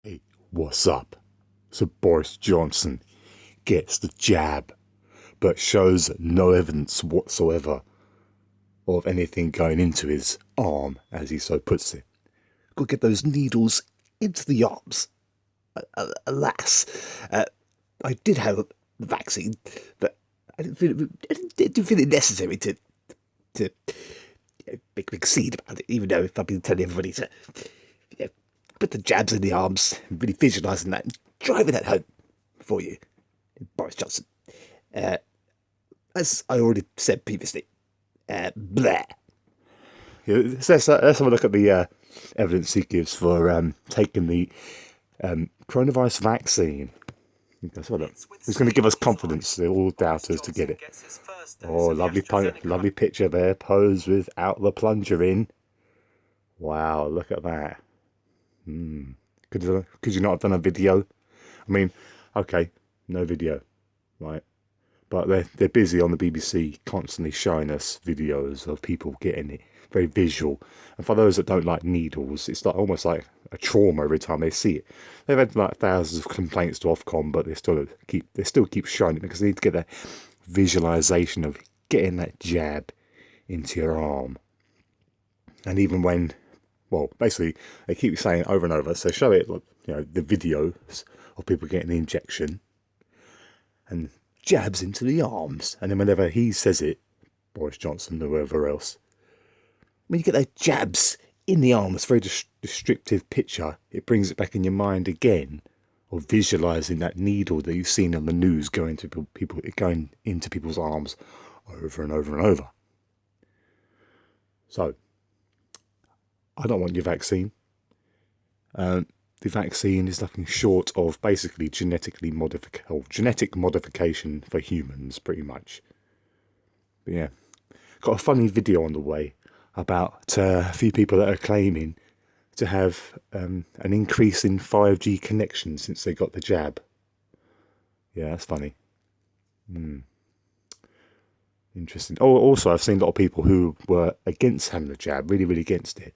Hey, what's up? So Boris Johnson gets the jab, but shows no evidence whatsoever of anything going into his arm, as he so puts it. Got to get those needles into the arms. Alas, I did have the vaccine, but I didn't feel it necessary to make a big scene about it, even though if I've been telling everybody to put the jabs in the arms, really visualising that and driving that home for you, Boris Johnson. As I already said previously, bleh. Yeah, let's have a look at the evidence he gives for taking the coronavirus vaccine. That's what it's going to give us confidence, all doubters, to get it. Oh, lovely picture there, posed without the plunger in. Wow, look at that. Could you not have done a video? I mean, okay, no video, right? But they're busy on the BBC constantly showing us videos of people getting it, very visual. And for those that don't like needles, it's like almost like a trauma every time they see it. They've had like thousands of complaints to Ofcom, but they still keep showing it because they need to get that visualization of getting that jab into your arm. And even when, well, basically they keep saying over and over, so show it, the videos of people getting the injection and jabs into the arms, and then whenever he says it, Boris Johnson or whoever else, when you get those jabs in the arms, very descriptive picture, it brings it back in your mind again of visualising that needle that you've seen on the news going into people's arms over and over and over. So, I don't want your vaccine. The vaccine is nothing short of basically genetic modification for humans, pretty much. But yeah, got a funny video on the way about a few people that are claiming to have an increase in 5G connection since they got the jab. Yeah, that's funny. Interesting. Oh, also, I've seen a lot of people who were against having the jab, really, really against it.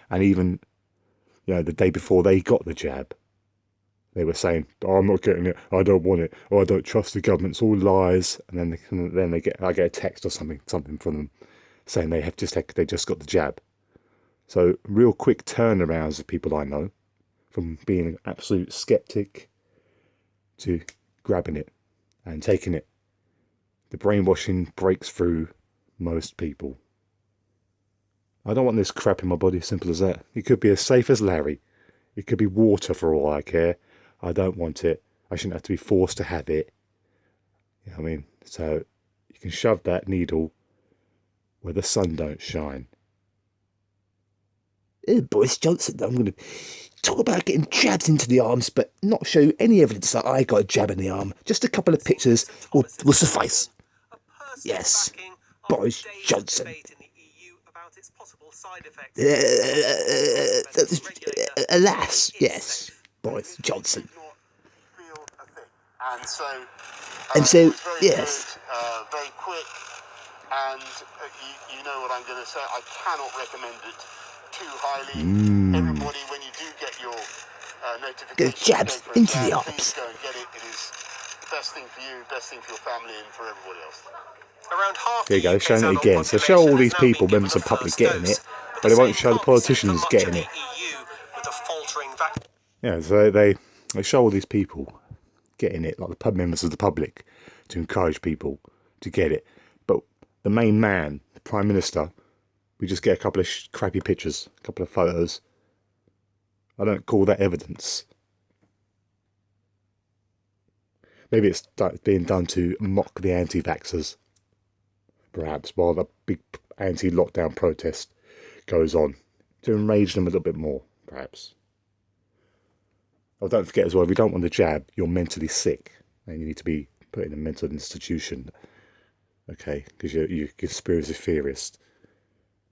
And even, the day before they got the jab, they were saying, "Oh, I'm not getting it. I don't want it. Oh, I don't trust the government. It's all lies." And then I get a text or something from them saying they just got the jab. So real quick turnarounds of people I know, from being an absolute skeptic to grabbing it and taking it. The brainwashing breaks through most people. I don't want this crap in my body, simple as that. It could be as safe as Larry. It could be water for all I care. I don't want it. I shouldn't have to be forced to have it. You know what I mean? So you can shove that needle where the sun don't shine. Boris Johnson, I'm going to talk about getting jabs into the arms, but not show any evidence that I got a jab in the arm. Just a couple of pictures will suffice. Yes, Boris Johnson. Alas, yes, Boris Johnson. And so, yes. Very quick, and you know what I'm going to say. I cannot recommend it too highly. Everybody, when you do get your notification, go jabs into the arms. Please go and get it. It is the best thing for you, best thing for your family, and for everybody else. Around half there you go, showing it again. So show all these people, members of the public, getting it, but they won't show the politicians getting it. Yeah, so they show all these people getting it, like the members of the public, to encourage people to get it. But the main man, the Prime Minister, we just get a couple of crappy pictures, a couple of photos. I don't call that evidence. Maybe it's being done to mock the anti-vaxxers, perhaps, while the big anti-lockdown protest goes on, to enrage them a little bit more, perhaps. Oh, don't forget as well, if you don't want the jab, you're mentally sick and you need to be put in a mental institution, okay, because you're a conspiracy theorist,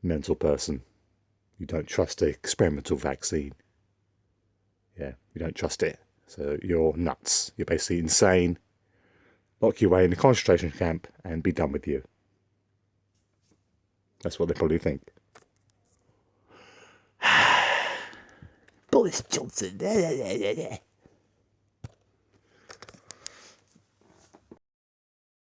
mental person. You don't trust the experimental vaccine. Yeah, you don't trust it. So you're nuts. You're basically insane. Lock you away in a concentration camp and be done with you. That's what they probably think. Boris Johnson.